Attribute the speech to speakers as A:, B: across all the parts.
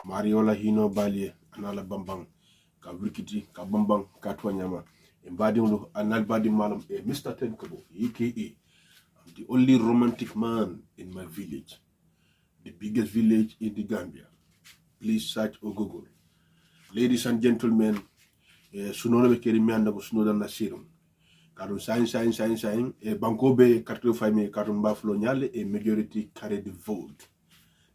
A: Mariola hino balie anala bambang ka wikiti ka bambang ka twanyama e badimlu anal badim malam e Mr. Tenkabo aka I'm the only romantic man in my village, the biggest village in the Gambia. Please search or Google. Ladies and gentlemen, sunono be keri mianda ko sunoda na sirum karon sain e bankobe karto fami karon baflo nyale e majority carry the vote.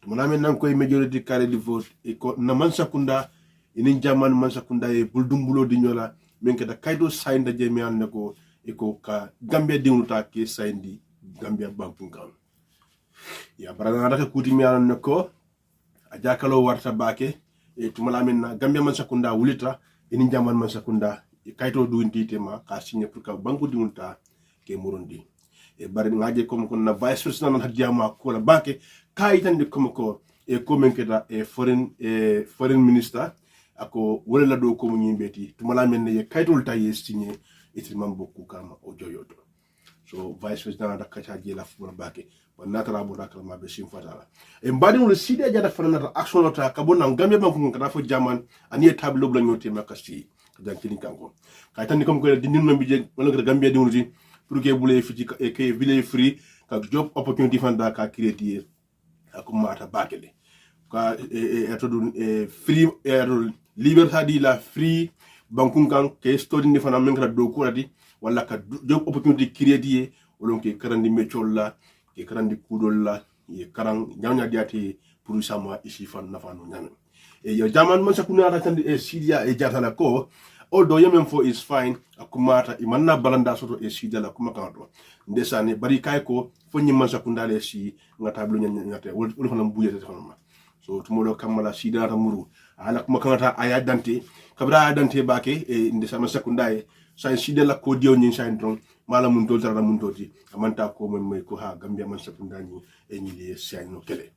A: Tumaname nan ko majority carry the vote e ko na mansa kunda inin jaman mansa kunda e buldumbulo di nyola men keda kaydo sainda je mi ande ko e ko ka Gambia diwnuta ke saindi Gambia bankunkan ya barana daka kuti mi ande ko ajakalo warta bake e tumalame na Gambia mansa kunda wulita inin jaman mansa kunda e kayto duwinti tema ka signé pour ka banku diwnuta ke murundi e bari ngaje comme kon na vice president nan hadjama ko la bake kayitande comme ko e komen keda e foreign minister ako wala do ko munyi beti tumala men ne kaytol taye signé et mam bokku kama o joyoto so vice president da kacha je la fu bake bon natara bo rakal ma be sim fatala e mbadi mo sidi jada fanata action lota ka bon nan Gambia banku ka dafa jaman ani table bla ñote makasti dan kini kanko kaytande comme ko di nin bi je wala Gambia di wuti pour que boulay fi e ke village free ka job opportunity fanda ka créer akumata bakele ka etodun free liberté la free bankunkan ke story ni fana men do ko radi wala ka job opportunity créer wolon ke karandi métier la ke karandi kudol la e karang nyanya diati pour sama ici fan nafa no nyame e yo jaman man sakuna ratande e sidia e jatala ko although yemen for is fine akumata imanna balanda soto e sidia la kuma kanto ndesane bari kay ko fonni man sakunda le si ngata blu nyate wol fana mbuyete fana so tumodo kamala sidia ta muru ala kuma kanata aya dante kabra dante bake e ndesama sakunda e sa sidia la ko dio nyin sain ton mala mun tol tara mun toti amanta ko mon ko ha Gambia man sakunda ni e nyile sain no kele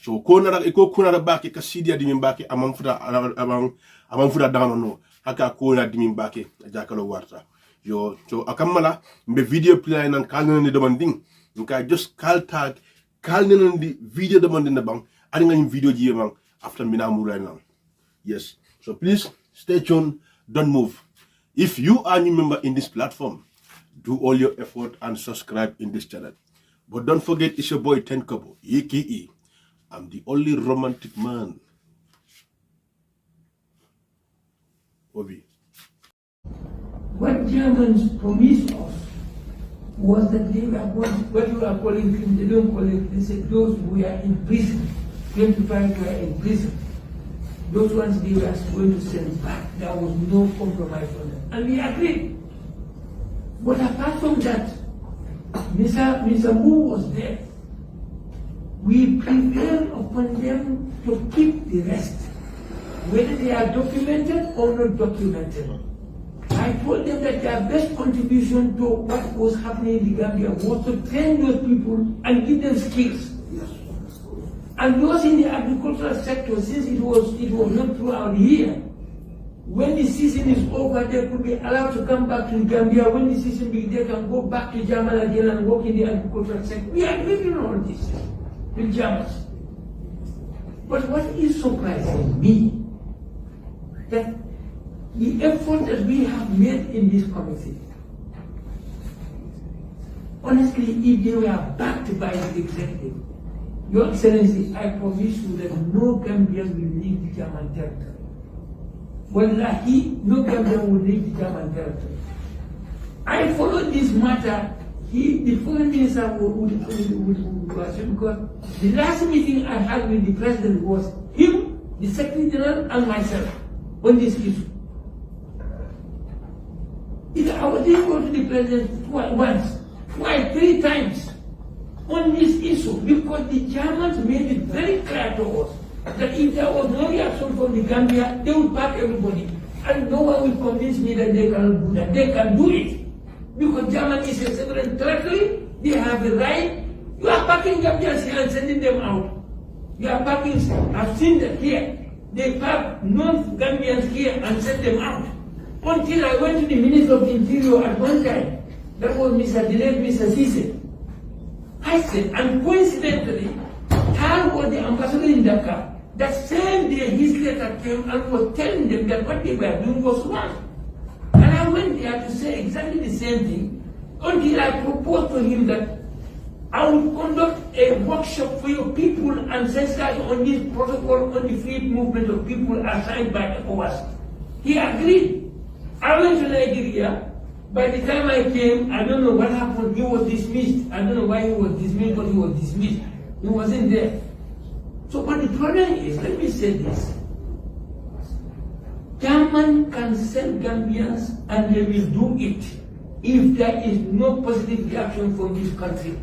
A: so ko nara e ko kunara bake ka sidia di min bake amam fuda dano no haka ko na di min bake jakalo warta yo so akamala mbe video play nan kalna ni demanding nka just call tag kalna ni video demanding na bang ani ngani video ji bang after mina mura now yes so please stay tuned, don't move. If you are a new member in this platform, do all your effort and subscribe in this channel, but don't forget it's your boy Tenkabo aka I'm the only romantic man. Obi.
B: What Germans promised us was that they were going, what you are calling them, they don't call it, they said those who are in prison, 25 were in prison. Those ones they were going to send back. There was no compromise on them. And we agreed. But apart from that, Mr. Wu was there. We prevailed upon them to keep the rest, whether they are documented or not documented. I told them that their best contribution to what was happening in the Gambia was to train those people and give them skills. And those in the agricultural sector, since it was not throughout the year, when the season is over, they could be allowed to come back to the Gambia. When the season begins, they can go back to Germany again and work in the agricultural sector. We are agreeing on all this with Germans. But what is surprising me, that the effort that we have made in this committee, honestly, if they were backed by the executive, Your Excellency, I promise you that no Gambian will leave the German territory. Wallahi, no Gambian will leave the German territory. I followed this matter. The foreign minister would because the last meeting I had with the president was him, the Secretary General, and myself on this issue. I didn't go to the president once, twice, 3 times on this issue because the Germans made it very clear to us that if there was no reaction from the Gambia, they would back everybody. And no one will convince me that they cannot do that. They can do it. Because Germany is a sovereign territory, they have the right. You are packing Gambians here and sending them out. You are packing, I've seen that here. They pack non-Gambians here and send them out. Until I went to the Minister of the Interior at one time, that was Mr. Sise. I said, and coincidentally, Tal was the ambassador in Dhaka. That same day, his letter came and was telling them that what they were doing was wrong. And I went there to say exactly the same thing until I proposed to him that I will conduct a workshop for your people and sensitize on this protocol on the free movement of people assigned by ECOWAS. He agreed. I went to Nigeria. By the time I came, I don't know what happened. He was dismissed. I don't know why he was dismissed, but he was dismissed. He wasn't there. So, but the problem is, let me say this. German can sell Gambians and they will do it if there is no positive reaction from this country.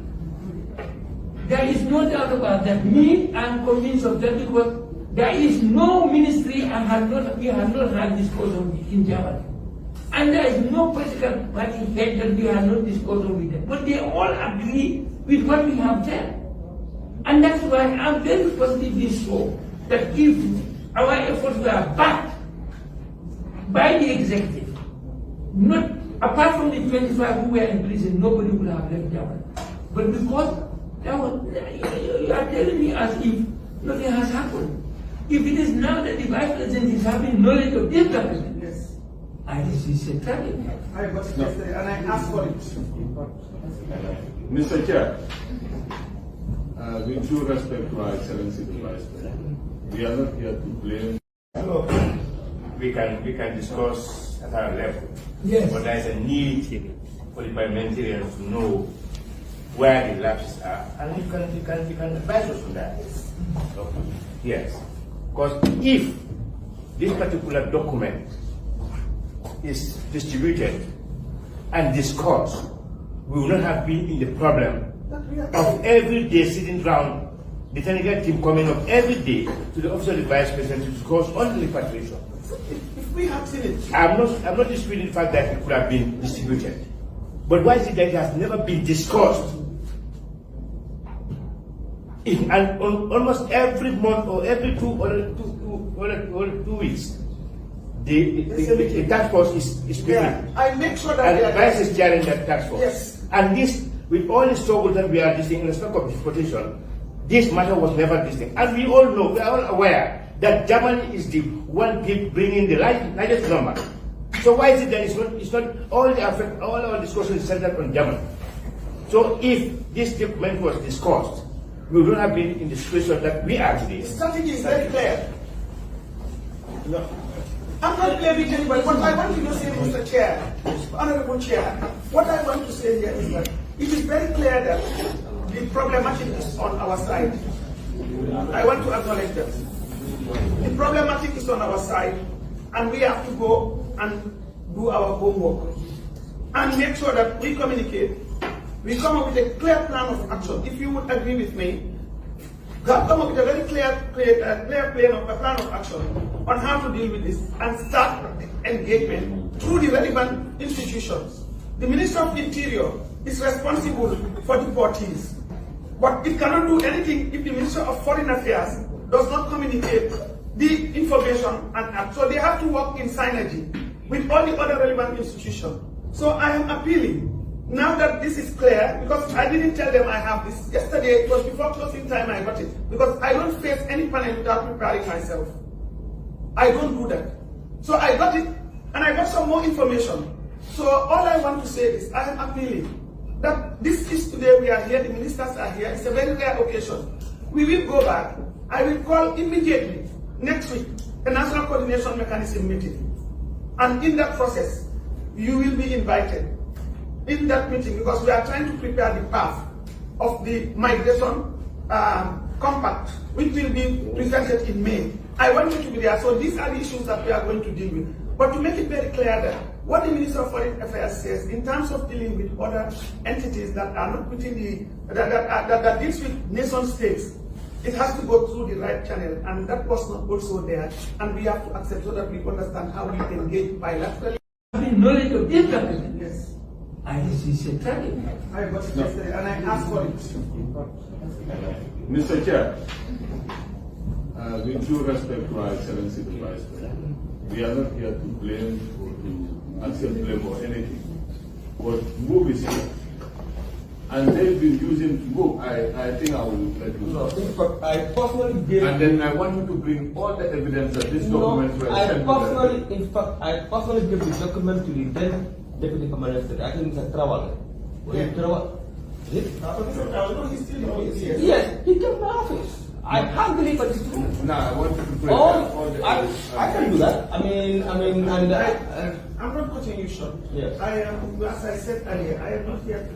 B: There is no doubt about that. Me, I'm convinced of that because there is no ministry and we have not had discussion in Germany. And there is no political party head that we have not discussion with them. But they all agree with what we have done. And that's why I'm very positively sure that if our efforts were backed by the executive, not apart from the 25 who were in prison, nobody would have left Germany. But because you are telling me as if nothing has happened. If it is now that the vice president is having knowledge of this document, yes, I see centrally.
C: I got it yesterday and I asked for it.
D: Mr. Chair, with due respect to our Excellency the Vice President, we are not here to blame.
E: Hello. We can discuss at our level.
B: Yes.
E: But there is a need for the parliamentarians to know where the lapses are, and you can advise us on that. So, yes. Because if this particular document is distributed and discussed, we will not have been in the problem of every day sitting down, the technical team coming up every day to the office of the Vice President to discuss on the repatriation.
C: If we have seen it,
E: I'm not disputing the fact that it could have been distributed. But why is it that it has never been discussed? And almost every month or every two weeks, the task force is meeting.
C: yeah, I make sure that
E: And
C: they
E: the
C: are
E: Vice is chairing that task force.
C: Yes.
E: And this, with all the struggle that we are discussing in respect of deportation, this matter was never discussed. And we all know, we are all aware that Germany is the one bringing the largest number. So why is it that it's not all our discussion is centered on Germany? So if this document was discussed, we would not have been in the situation that we are today.
C: The strategy is very clear.
E: No.
C: I'm not blaming anybody, but I want you to say, Mr. Chair, Honorable Chair, what I want to say here is that it is very clear that the problematic is on our side. I want to acknowledge that. The problematic is on our side, and we have to go and do our homework and make sure that we communicate. We come up with a clear plan of action. If you would agree with me, come up with a very clear plan of action on how to deal with this and start engagement through the relevant institutions. The Minister of Interior is responsible for deportees, but it cannot do anything if the Minister of Foreign Affairs does not communicate the information and act. So they have to work in synergy with all the other relevant institutions. So I am appealing, now that this is clear, because I didn't tell them I have this. Yesterday, it was before closing time I got it. Because I don't face any panel without preparing myself. I don't do that. So I got it, and I got some more information. So all I want to say is, I am appealing that this is today we are here, the ministers are here, it's a very rare occasion. We will go back. I will call immediately, next week, a national coordination mechanism meeting. And in that process, you will be invited in that meeting, because we are trying to prepare the path of the migration compact, which will be presented in May. I want you to be there. So these are the issues that we are going to deal with. But to make it very clear that what the Minister of Foreign Affairs says in terms of dealing with other entities that are not within the that deals with nation states, it has to go through the right channel, and that was not also there, and we have to accept so that we understand how we engage bilaterally.
B: Having knowledge of this document,
C: Yes.
B: I see centrally.
C: I got it yesterday and I asked for it.
D: Mr. Chair, with due respect to our Excellency the Vice President, we are not here to blame or to accept blame or anything, but move is here. And they've been using book. I think I will let you know.
F: No, I personally gave.
D: And then I want you to bring all the evidence that these documents were sent to them.
F: In fact, I personally gave the document to the then Deputy Permanent Secretary. I think Mr. Travel.
C: Yeah.
F: Travel. Is it?
C: No, he's still in office, yes.
F: Yes, he came to my office. I can't believe it is true.
D: Now I want you to bring all the evidence.
F: I can do that. I mean, and
C: I'm not cutting you short.
F: Yes.
C: I am, as I said earlier, I am not here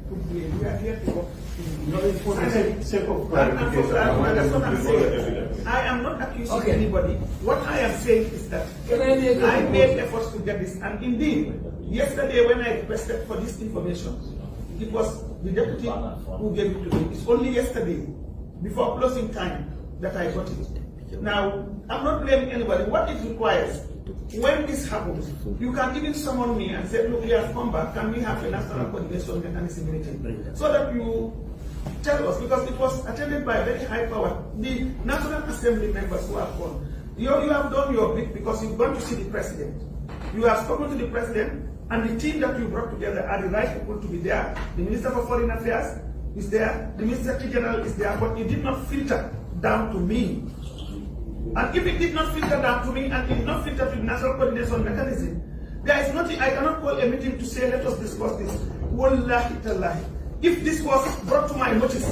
C: to blame. We are here to work.
D: For the sake of
C: And
D: clarification, I want
C: that's
D: them
C: what
D: to
C: I'm
D: bring all the
C: saying.
D: evidence.
C: I am not accusing
B: Okay.
C: anybody. What I am saying is that
B: Can I make a
C: I
B: proposal?
C: made efforts to get this. And indeed, yesterday when I requested for this information, it was the deputy who gave it to me. It's only yesterday, before closing time, that I got it. Now, I'm not blaming anybody. What it requires, when this happens, you can even summon me and say, look, we have come back. Can we have a national coordination mechanism meeting? So that you tell us, because it was attended by very high power, the National Assembly members who have gone. You have done your bit because you've gone to see the president. You have spoken to the president, and the team that you brought together are the right people to be there. The Minister for Foreign Affairs is there, the Minister General is there, but it did not filter down to me. And if it did not filter down to me and it did not filter to the National Coordination Mechanism, there is nothing, I cannot call a meeting to say, let us discuss this. Wallahi tallahi. If this was brought to my notice,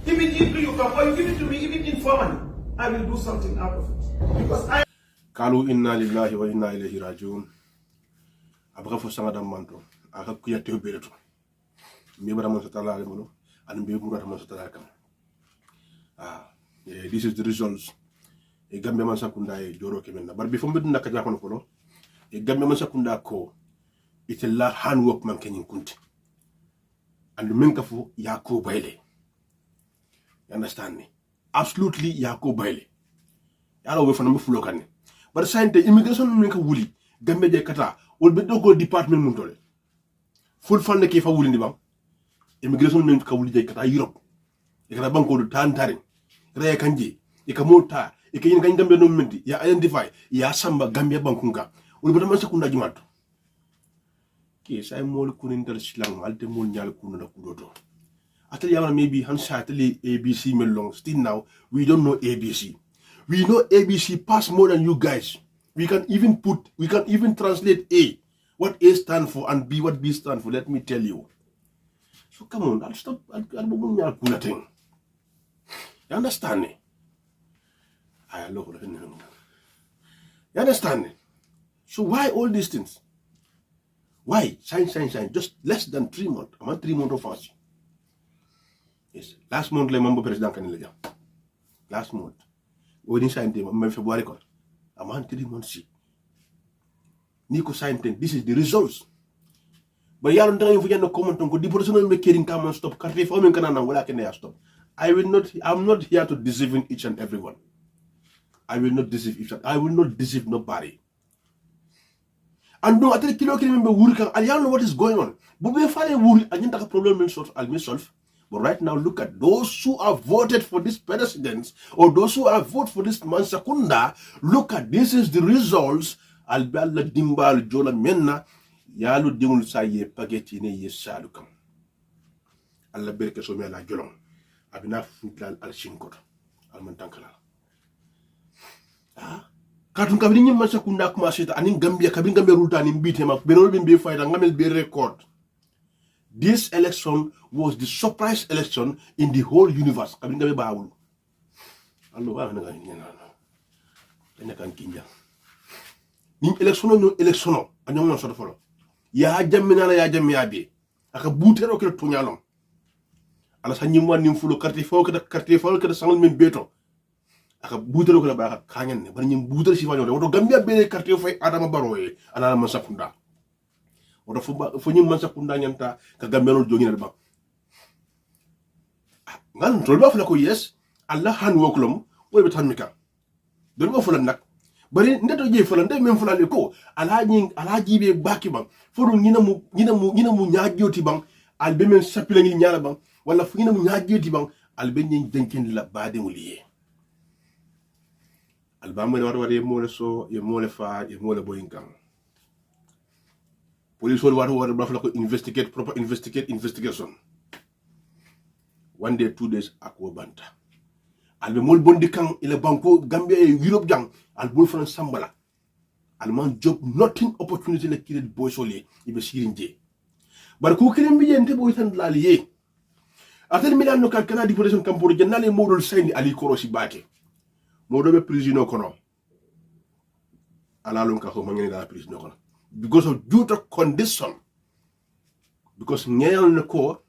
C: immediately you come, or you give it to me, even informally, I will do something out of it. Because I...
A: Kalu inna lillahi wa inna ilayhi rajiun. Abra fo sanga dam manto. Aka kuya tew bereto. Mi bara mo satala le molo. An be murata mo satala kam. This is the results. E gambe man sakunda e joro kemenna. But before mbedna ka jakon folo, e gambe man sakunda ko itella handwork man kenyin kunti. And menkafu yako baile. You understand me? Absolutely yako baile. Yalo we fanam fulo kanne. But sante immigration menka wuli gambe je kata wol be dogo department mun tole. Full fan ke fa wuli ndibam. Immigration menka wuli je kata Europe. E kata banko do tantare. Raya kanje e ka mota e ka yin kan gambe no menti ya identify ya samba gambe bankunga. Wol be man sakunda jumato. Ke sai mol kunin dal silang alte mol nyal kunna kudoto. After yama maybe Hansateli ABC melong. Still now we don't know ABC. We know ABC pass more than you guys. We can even translate A, what A stand for, and B what B stand for. Let me tell you. So come on, I'll stop. I'll nothing. You understand me? I love it. You understand me? So why all these things? Why? Shine. Just less than 3 months. I'm on 3 months of fasting. Yes. Last month, le mambo president kanile. Last month. When signed them, February. I'm on 3 months. Nico signed them. This is the results. But you don't no comment on the person make caring come and stop. Country for me can wala can stop. I'm not here to deceive each and everyone. I will not deceive each other. I will not deceive nobody. And no, I tell you, I don't know what is going on. But we find a wuri, I didn't have a problem I'll solve. But right now, look at those who have voted for this president or those who have voted for this Mansakunda. Look at this is the results. Albala dimbal jola menna yalu dimul saye pageti ne yesalukam. Allah berke so mela jolong. Abina futlal al shinkot. Al mantankala. Katun kabini nyim Mansakunda kuma seta anin Gambia kabini Gambia rulta anin bitema benol bin be fayda ngamel be record. This election was the surprise election in the whole universe. Kabinda be baawul. Allo wa na ngani kan kinja. Ni election anyo mon soto folo. Ya jammina la ya jammi abi. Aka boutero ke to nyalom. Ala sa nyimwa nim fulo carte fo ke sangal men beto. Aka boutero ke ba kanyen ne ban nyim bouter ci fanyo woto Gambia be carte fo Adama Barrow e ana Mansakunda. Woto fo nyim Mansakunda nyanta ka Gambia jogina ba. Ngan tolba fula ko yes Allah han woklom wo be tan mika do ba fula nak bari ndeto je fula ndey men fula le ko alaji be baki bang fodo nyina mu nyaajoti bang albe men sapila ngi nyaala bang wala fu nyina mu nyaajoti bang albe nyi denken la baade muliye alba mo war ye mo le so ye mo le fa ye mo le boyinkan police war ba fula ko investigation 1 day 2 days akwo banta albe mol bondi kan ile banko Gambia e Europe jang al bol fran sambala al man job nothing opportunity le kire boy sole ibe sirinje bar ko kire mbi yente boy tan laliye atel milan no kan kana deportation campo jannale modol sayni ali korosi bake modo be prison kono ala lon ka ko mangene da prison kono because of due to condition because ngeyal ne ko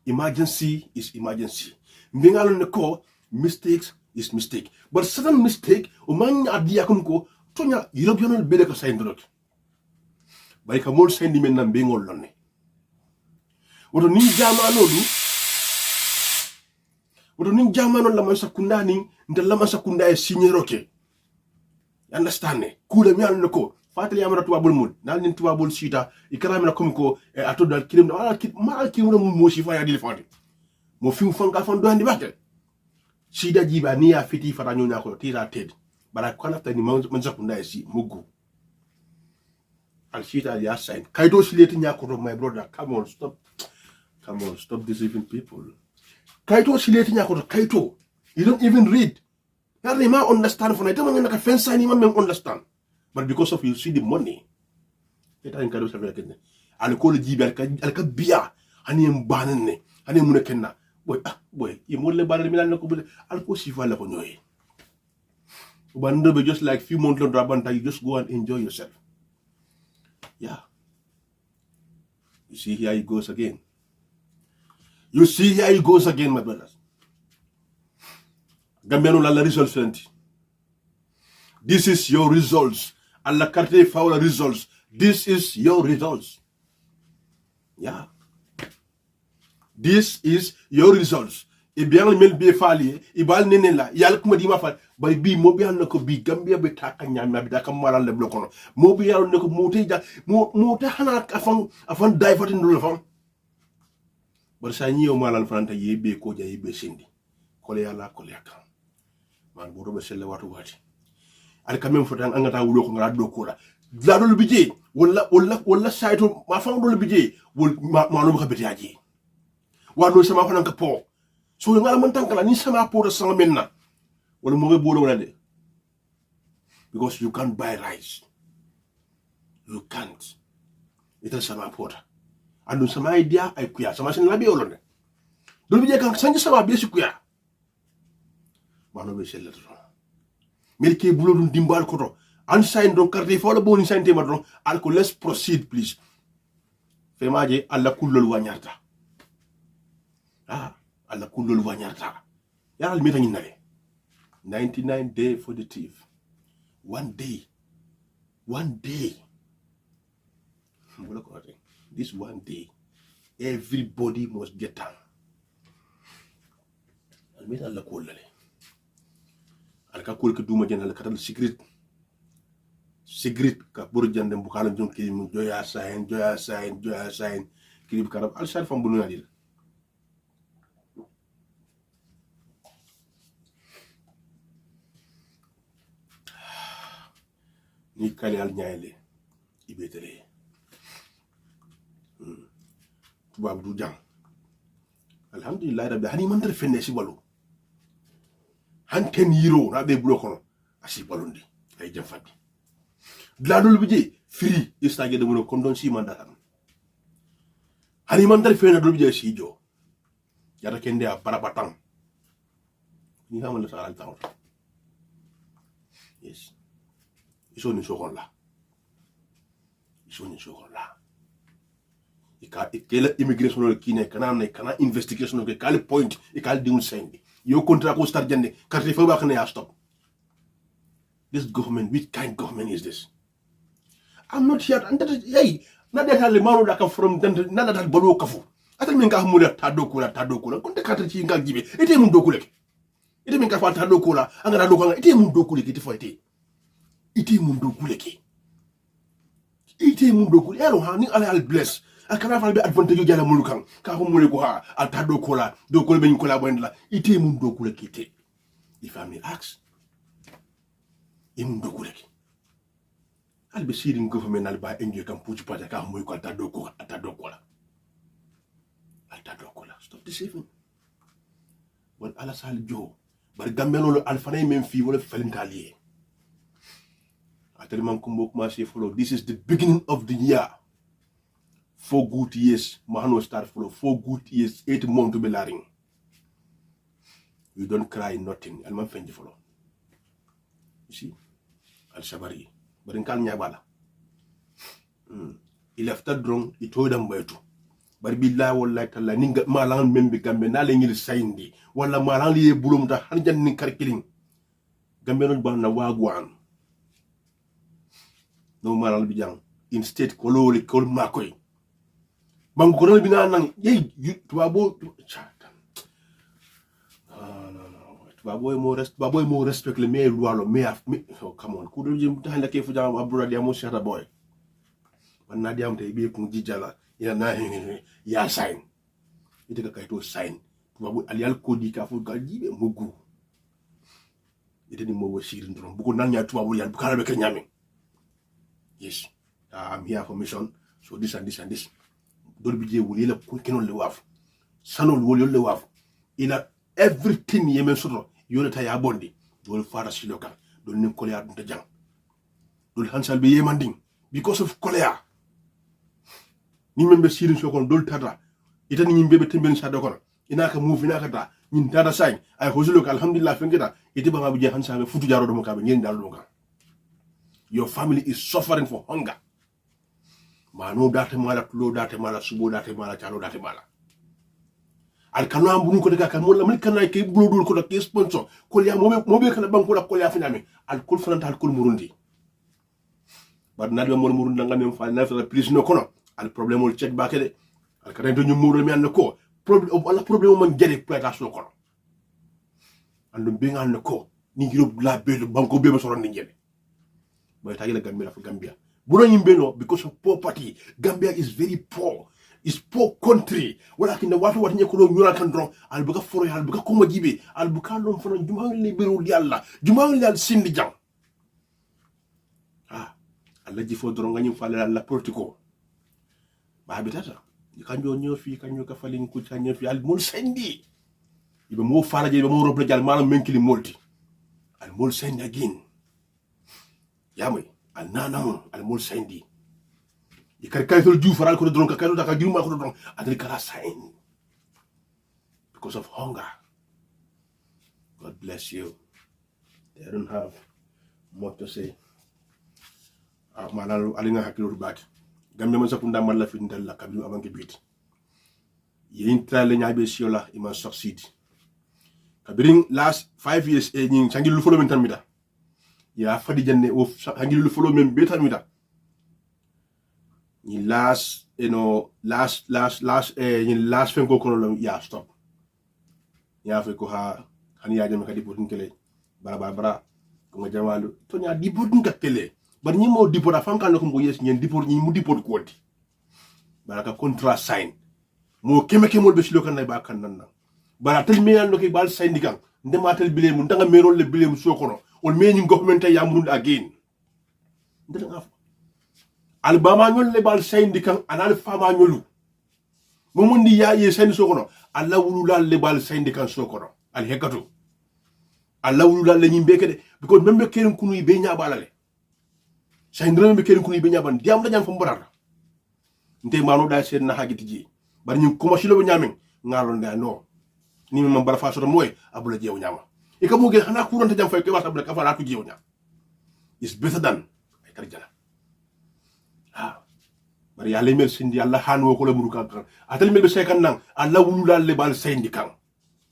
A: emergency is emergency mbingal ne ko mistakes is mistake but certain mistake o man adiya ko tonya European bele ko sayndrot bay ka mol sayndi men nam be ngol lonne woto ni jamano la man sakunda ni ndel la man sakunda e signeroke understand ne kula mi al ko fatali amara tubabul mul nal nin tubabul sita ikramina kom ko atodal kirim wala kit ma kirim mo shi fa ya dil fandi mo fi fanga fan do andi batel sida jiba ni ya fiti fata nyonya ko tira ted bara kala tani man sakunda e si mugu al sita ya sign kaido sileti nya ko my brother come on stop deceiving people kaito sileti nya ko kaito you don't even read that they might understand for night man ka fence ni man understand but because of you see the money eta en kado sabe kenne al ko le jibi al ka biya hani mbanene hani mun kenna boy e mo le baral mi lan ko al ko sifa la ko ñoy bando be just like few months rabanta you just go and enjoy yourself yeah you see here he goes again my brothers Gambiano la results fenti. This is your results. Allah carte faula results. This is your results. Yeah. This is your results. E bien mel be fali e bal nenela yal kuma di ma fal bay bi mo bi nako bi Gambia be taka nyama bi taka maral le blokono mo bi yal nako mo te ja mo te hana afan daifatin do fam bar sa nyiyo malal franta yebe ko ja yebe sindi kole yalla kole yakam man bo robe selle watu wati al kamem fotan angata wulo ko ngara do ko la do bije wala sayto ma fa do bije wol ma no ko beti aji wa no sama fanan ka po so ngala man tankala ni sama po do sama menna wala mo be bolo wala de because you can't buy rice you can't ita sama pota andu sama idea ay kuya sama sen labi olone do bije kan sanji sama be si kuya mano be selleto melke bulo dum dimbal ko to an sign don carte fo la boni sante madron alko let's proceed please femaje alla kullol wanyarta alla kullol wanyarta yaral meta ngi nale 99 day for the thief one day this one day everybody must get down al meta alla kullale alka kol ke duma jendal katal secret ka bur jandem bu kala jonki mu joya sayen kirib karab al sharf am bunu nadil ni kali al nyaale ibetele tubab du jang alhamdulillah rabbi hani man fenne ci walu hanten yiro na be bulo kono asi balundi ay jafati dladul bije free istage de muno kondon si manda hani man dal fena dul bije si jo yata kende a barabatan ni hamala sa al taw yes isoni sokola ikela immigration kine kana investigation ke kale point ikal diun sendi yo contract ko star jande carte fa ba xana stop this government, which kind of government is this? I'm not here and that is not that le maro da ka from nada da balo kafu atal min ka hamula tadokula konte kata ci ngal jibe ite mun dokule ite min ka fa tadokula anga dokanga ite mun dokule ki fo ite mun dokule ki ite mun dokule ero ha ni ala al bless akana fa be advantage jala mulukan ka ko mule ko ha atadokula dokule ben ko la bonda ite mun dokule ki te if I may ask imun dokule ki albe sirin government alba enjoy kan puju pata ka moy ko atadokula stop deceiving wal ala sal jo bar gambeno al fanay men fi wala falintalier atari man ko mbok ma ci follow this is the beginning of the year 4 good years mahano start follow 4 good years 8 months to be laring you don't cry nothing al man fenji follow you see al sabari barin kal nyabala il after drong itodam baytu bar billahi wallahi talla ninga malan membe gambe na le ngil sayndi wala malan li bulum ta han janni karkiling gambe no ban na wagwan no malan bi jang instead ko loli ko makoy bangu ko bi na nang yey tuwabo chata tuwabo mo respect le me loi me oh come on ku do jim tan la ke fu jam abdou dia mo shata boy man na diam tay be ko jijala ya na ya sign ite ka kayto sign tubabu aliyal kodi ka fu gal jibe mogu ite ni mo wasirin drum bu ko nan nya tubabu yal bu kala be ke nyame yes I'm here for mission so this and this dol bi je wuli la ko kenon le waf sanol woli le waf ila everything yemen soto yole ta ya bondi dol fara siloka dol ni kolya dum ta jang dol hansal be yemanding because of kolya ni membe sirin so kon dol tata itani nyimbe be temben sa do kon inaka move inaka ta nyin tata say ay hozulo ka alhamdulillah fengeta iti banga bu je hansa be futu jaro do mo ka be ngeen dal do ka your family is suffering for hunger mano date mala tulo date mala subo date mala chalo date mala al kanu ambunu ko daga kan mo la kana ke blodul ko da ke sponsor ko ya mo be kana banko la ko ya finame al kul fanata al kul murundi bad na be mo murundi ngam fa na fa plus no kono al problème ol check bakede al kadento ñu muro mi an ko problème wala problème man gere plantation kono andum be ngal ko ni ngiro la be banko be ma soron ni ngebe boy tagi la Gambia for Gambia buno yimbe no because of poverty Gambia is very poor is poor country wala kinda watu nyeko do ñura kan dron al buka foro al buka ko ma jibe al buka lom fono juma le beru yalla juma le sindi jang alla ji fo dron ngani fala la politico ba bitata kanjo ñoo fi kanjo ka falin ku tanyo fi al mol sendi ibe mo fala je be mo roble jal malam menkili molti al mol sendi again yamay al nanam al mol sendi di karkaytol ju faral ko dron ka kanu da ka juma ko dron adri kala sign because of hunger. God bless you. I don't have much to say. Manal alinga hakilu back. Gambe man sakunda man la fi ndal la kabilu amanke bit. Yin trale nyabe siola iman succeed. Kabiring last 5 years nyin changilu follow men tamida. Ya fadi janne o changilu follow men betamida. Ni last last fenko kono ya stop. Ya fe ko ha hani ya jame kadi bodun kele bara ko ma jamalu to nya di bodun ka kele bar ñi mo dipota fam kan ko yes ñen dipot ñi mu dipot ko wonti baraka contrat sign mo kemeke mol be silo kan nay ba kan nan bara tel me yando ke bal syndicat ndematel bile mu ndanga merol le bile mu sokono ol me ñi government ya mu again ndanga albama ñol le bal syndicat anal fama ñolu mo mundi ya ye sen sokono alla wulu dal le bal syndicat sokono al hekatu alla wulu dal le ñi bekede because membe kenen kunu be nya balale say ndrem be kenen kunu be nya ban diam la ñam fam barata nte manu da sen na hagiti ji bar ñu ko masilo be ñamen ngalon da no ni mi man bara fa soto moy abula jeew ñama e ka mo ge xana ku ronta jam fay ko wata abula ka fa la ku jeew ñam is better than ay tarjana bari yalla mel sindi Allah hanwo ko la muru kan atal mel be sekan nan Allah wulu dal le bal sendi kan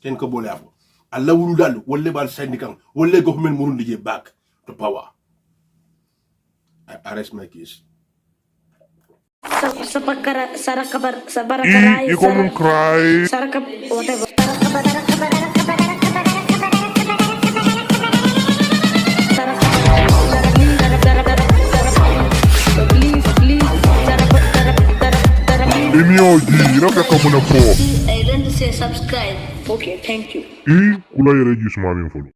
A: ten ko bolé afo Allah wulu dal wolle bal sendi kan wolle go men murundi je back to power. I arrest my case.
G: You come and cry.
H: Whatever.
G: Ina ka kamuna po.
H: I don't say subscribe. Okay, thank you.
G: Kula yere jismani follow.